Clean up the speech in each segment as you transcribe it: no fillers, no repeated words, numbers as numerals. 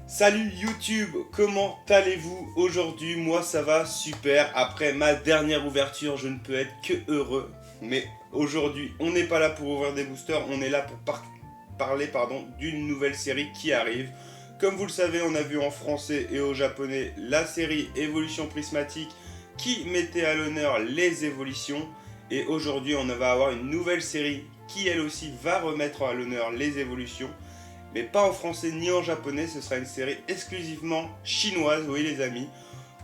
Salut YouTube, comment allez-vous aujourd'hui? Moi ça va super, après ma dernière ouverture je ne peux être que heureux. Mais aujourd'hui on n'est pas là pour ouvrir des boosters, on est là pour parler d'une nouvelle série qui arrive. Comme vous le savez, on a vu en français et au japonais la série Évolution Prismatique qui mettait à l'honneur les évolutions. Et aujourd'hui on va avoir une nouvelle série qui elle aussi va remettre à l'honneur les évolutions. Mais pas en français ni en japonais, ce sera une série exclusivement chinoise, oui les amis.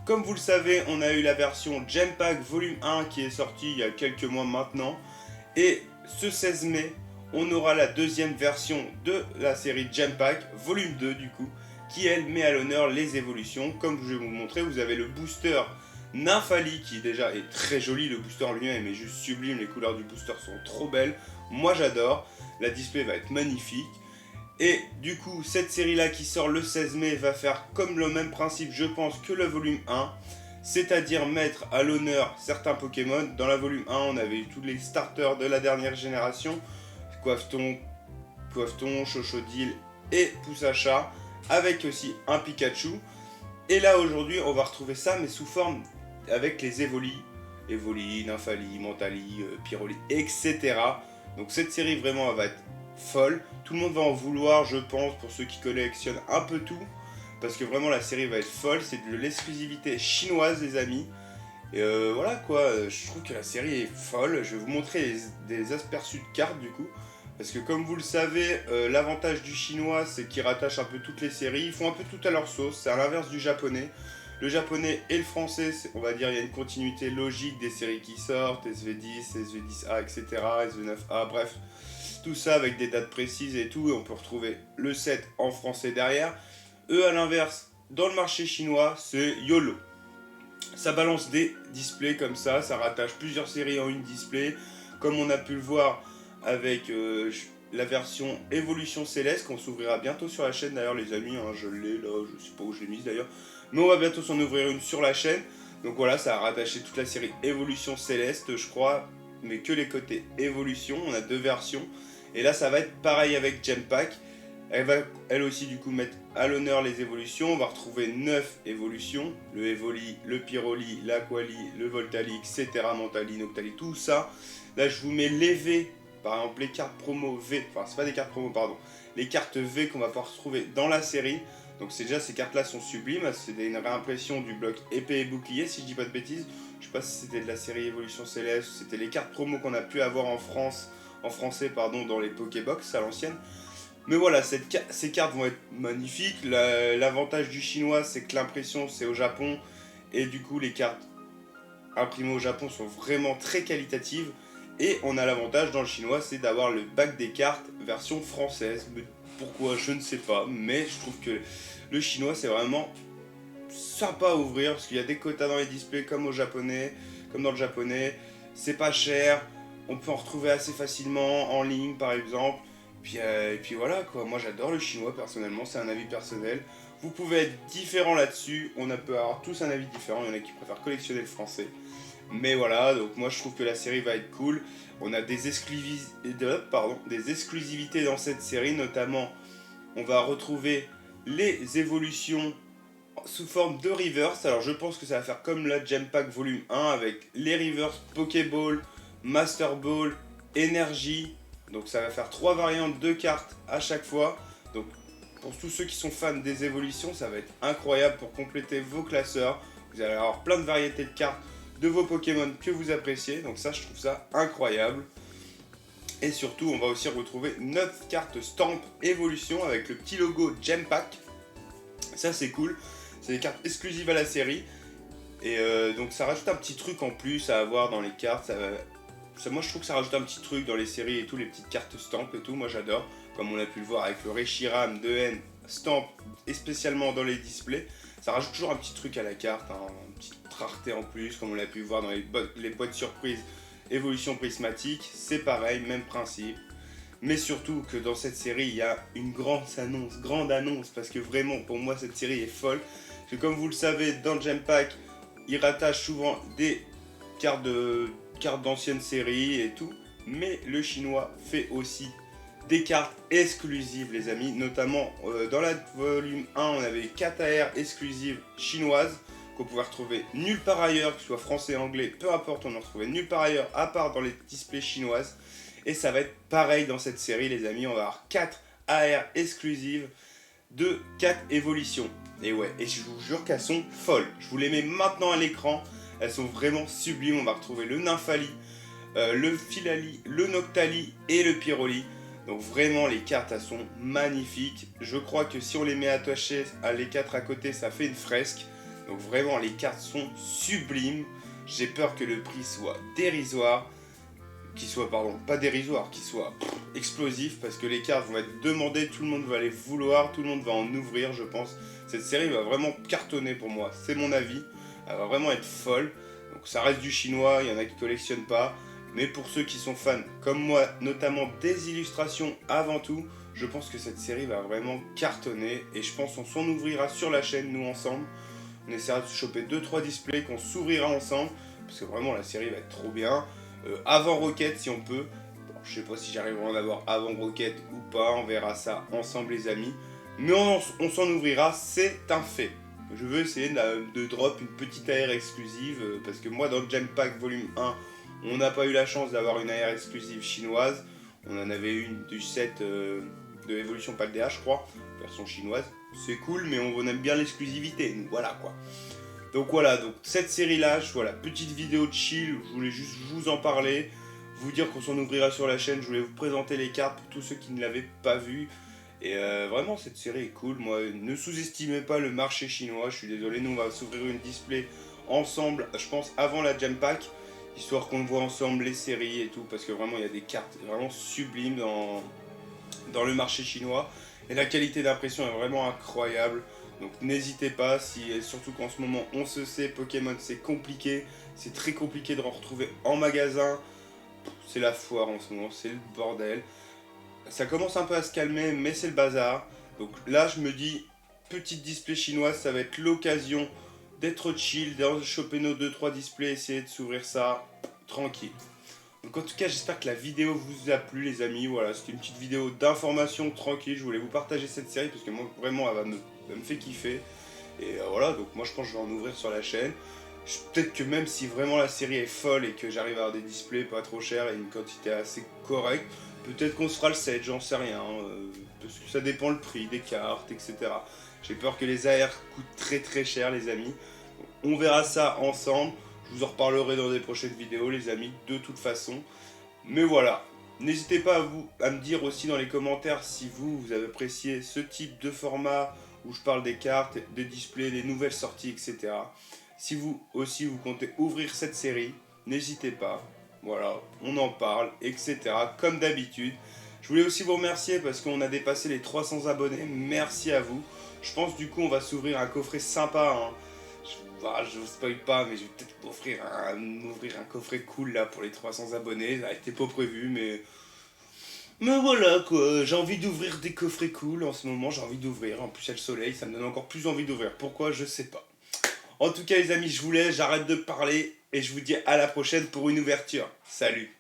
Comme vous le savez, on a eu la version Genpack Volume 1 qui est sortie il y a quelques mois maintenant. Et ce 16 mai, on aura la deuxième version de la série Genpack, Volume 2 du coup, qui elle met à l'honneur les évolutions. Comme je vais vous montrer, vous avez le booster Nymphali qui déjà est très joli, le booster lui-même est juste sublime, les couleurs du booster sont trop belles, moi j'adore, la display va être magnifique. Et du coup, cette série-là qui sort le 16 mai va faire comme le même principe, je pense, que le volume 1. C'est-à-dire mettre à l'honneur certains Pokémon. Dans la volume 1, on avait eu tous les starters de la dernière génération. Coiffeton, Chochodile et Poussacha. Avec aussi un Pikachu. Et là, aujourd'hui, on va retrouver ça, mais sous forme avec les Evoli. Evoli, Nymphali, Mentali, Pyroli, etc. Donc cette série, vraiment, elle va être folle. Tout le monde va en vouloir, je pense, pour ceux qui collectionnent un peu tout. Parce que vraiment, la série va être folle. C'est de l'exclusivité chinoise, les amis. Et voilà quoi, je trouve que la série est folle. Je vais vous montrer des aperçus de cartes du coup. Parce que comme vous le savez, l'avantage du chinois, c'est qu'ils rattachent un peu toutes les séries. Ils font un peu tout à leur sauce. C'est à l'inverse du japonais. Le japonais et le français, on va dire, il y a une continuité logique des séries qui sortent. SV10, SV10A, etc. SV9A, bref. Tout ça avec des dates précises et tout, et on peut retrouver le set en français derrière. Eux, à l'inverse, dans le marché chinois, c'est YOLO. Ça balance des displays comme ça rattache plusieurs séries en une display, comme on a pu le voir avec la version Évolution Céleste, qu'on s'ouvrira bientôt sur la chaîne d'ailleurs les amis, hein, je l'ai là, je sais pas où je l'ai mise d'ailleurs, mais on va bientôt s'en ouvrir une sur la chaîne. Donc voilà, ça a rattaché toute la série Évolution Céleste, je crois, mais que les côtés évolution, on a deux versions. Et là ça va être pareil avec Genpack. Elle va elle aussi du coup mettre à l'honneur les évolutions. On va retrouver 9 évolutions. Le Evoli, le Pyroli, l'Aquali, le Voltali, etc. Mentali, Noctali, tout ça. Là je vous mets les V, par exemple les cartes promo V, enfin c'est pas des cartes promo pardon, les cartes V qu'on va pouvoir retrouver dans la série. Donc c'est déjà ces cartes là sont sublimes, c'est une réimpression du bloc épée et bouclier si je dis pas de bêtises. Je sais pas si c'était de la série Évolution Céleste, c'était les cartes promo qu'on a pu avoir en France, en français pardon, dans les Pokébox à l'ancienne. Mais voilà, ces cartes vont être magnifiques. L'avantage du chinois, c'est que l'impression, c'est au Japon. Et du coup, les cartes imprimées au Japon sont vraiment très qualitatives. Et on a l'avantage dans le chinois, c'est d'avoir le bac des cartes version française. Mais pourquoi, je ne sais pas. Mais je trouve que le chinois, c'est vraiment sympa à ouvrir. Parce qu'il y a des quotas dans les displays comme au japonais, comme dans le japonais. C'est pas cher. On peut en retrouver assez facilement en ligne, par exemple. Et puis voilà quoi, moi j'adore le chinois personnellement, c'est un avis personnel. Vous pouvez être différent là-dessus, on peut avoir tous un avis différent, il y en a qui préfèrent collectionner le français. Mais voilà, donc moi je trouve que la série va être cool. On a des exclusivités dans cette série, notamment on va retrouver les évolutions sous forme de reverse. Alors je pense que ça va faire comme la Genpack Volume 1 avec les reverse Pokéball, Master Ball, Énergie. Donc ça va faire 3 variantes de cartes à chaque fois. Donc pour tous ceux qui sont fans des évolutions, ça va être incroyable pour compléter vos classeurs. Vous allez avoir plein de variétés de cartes de vos Pokémon que vous appréciez. Donc ça, je trouve ça incroyable. Et surtout, on va aussi retrouver 9 cartes Stamp Évolution avec le petit logo Genpack. Ça, c'est cool. C'est des cartes exclusives à la série. Et donc ça rajoute un petit truc en plus à avoir dans les cartes. Moi je trouve que ça rajoute un petit truc dans les séries et tout, les petites cartes stamp et tout, moi j'adore. Comme on a pu le voir avec le Reshiram 2N stamp et spécialement dans les displays. Ça rajoute toujours un petit truc à la carte, hein, une petite rareté en plus, comme on l'a pu voir dans les boîtes surprises Évolution Prismatique. C'est pareil, même principe. Mais surtout que dans cette série il y a une grande annonce, parce que vraiment pour moi cette série est folle. Parce que comme vous le savez, dans le Genpack, ils rattachent souvent des cartes d'anciennes séries et tout, mais le chinois fait aussi des cartes exclusives les amis, notamment dans la volume 1 on avait 4 AR exclusives chinoises qu'on pouvait retrouver nulle part ailleurs, que ce soit français, anglais, peu importe, on en retrouvait nulle part ailleurs à part dans les displays chinoises. Et ça va être pareil dans cette série les amis, on va avoir 4 AR exclusives de 4 évolutions. Et ouais, et je vous jure qu'elles sont folles. Je vous les mets maintenant à l'écran, elles sont vraiment sublimes. On va retrouver le Nymphali, le Philali, le Noctali et le Pyroli. Donc vraiment les cartes elles sont magnifiques. Je crois que si on les met attachées à les 4 à côté ça fait une fresque. Donc vraiment les cartes sont sublimes. J'ai peur que le prix soit dérisoire. Pas dérisoire, qu'il soit explosif parce que les cartes vont être demandées, tout le monde va les vouloir, tout le monde va en ouvrir je pense. Cette série va vraiment cartonner pour moi, c'est mon avis. Elle va vraiment être folle. Donc ça reste du chinois, il y en a qui collectionnent pas. Mais pour ceux qui sont fans comme moi, notamment des illustrations avant tout, je pense que cette série va vraiment cartonner. Et je pense qu'on s'en ouvrira sur la chaîne, nous ensemble. On essaiera de choper 2-3 displays qu'on s'ouvrira ensemble. Parce que vraiment la série va être trop bien. Avant Rocket si on peut. Bon, je sais pas si j'arriverai à en avoir avant Rocket ou pas. On verra ça ensemble les amis. Mais on s'en ouvrira, c'est un fait. Je veux essayer de drop une petite AR exclusive. Parce que moi dans le Gem Pack volume 1... on n'a pas eu la chance d'avoir une AR exclusive chinoise. On en avait une du set de Evolution Paldea, je crois, version chinoise. C'est cool, mais on aime bien l'exclusivité. Donc voilà quoi. Donc voilà, donc cette série-là, voilà, petite vidéo de chill. Je voulais juste vous en parler, vous dire qu'on s'en ouvrira sur la chaîne. Je voulais vous présenter les cartes pour tous ceux qui ne l'avaient pas vu. Et vraiment, cette série est cool. Moi, ne sous-estimez pas le marché chinois. Je suis désolé, nous on va s'ouvrir une display ensemble, je pense, avant la Gem Pack. Histoire qu'on voit ensemble les séries et tout, parce que vraiment il y a des cartes vraiment sublimes dans le marché chinois. Et la qualité d'impression est vraiment incroyable. Donc n'hésitez pas, surtout qu'en ce moment on se sait, Pokémon c'est compliqué. C'est très compliqué de en retrouver en magasin. C'est la foire en ce moment, c'est le bordel. Ça commence un peu à se calmer, mais c'est le bazar. Donc là je me dis, petite display chinoise, ça va être l'occasion d'être chill, de choper nos 2-3 displays, essayer de s'ouvrir ça tranquille. Donc en tout cas j'espère que la vidéo vous a plu les amis. Voilà, c'était une petite vidéo d'information tranquille. Je voulais vous partager cette série parce que moi vraiment elle me fait kiffer. Et voilà, donc moi je pense que je vais en ouvrir sur la chaîne. Peut-être que même si vraiment la série est folle et que j'arrive à avoir des displays pas trop chers et une quantité assez correcte, peut-être qu'on se fera le set, j'en sais rien. Parce que ça dépend le prix des cartes, etc. J'ai peur que les AR coûtent très très cher les amis. On verra ça ensemble. Je vous en reparlerai dans des prochaines vidéos les amis, de toute façon. Mais voilà. N'hésitez pas à me dire aussi dans les commentaires si vous avez apprécié ce type de format où je parle des cartes, des displays, des nouvelles sorties, etc. Si vous aussi vous comptez ouvrir cette série, n'hésitez pas. Voilà, on en parle, etc. Comme d'habitude. Je voulais aussi vous remercier parce qu'on a dépassé les 300 abonnés. Merci à vous. Je pense du coup on va s'ouvrir un coffret sympa. Hein. Je vous spoil pas, mais je vais peut-être m'ouvrir un coffret cool là pour les 300 abonnés. Ça n'était pas prévu, mais voilà quoi. J'ai envie d'ouvrir des coffrets cool en ce moment. J'ai envie d'ouvrir. En plus, il y a le soleil, ça me donne encore plus envie d'ouvrir. Pourquoi? Je sais pas. En tout cas, les amis, je vous laisse. J'arrête de parler et je vous dis à la prochaine pour une ouverture. Salut!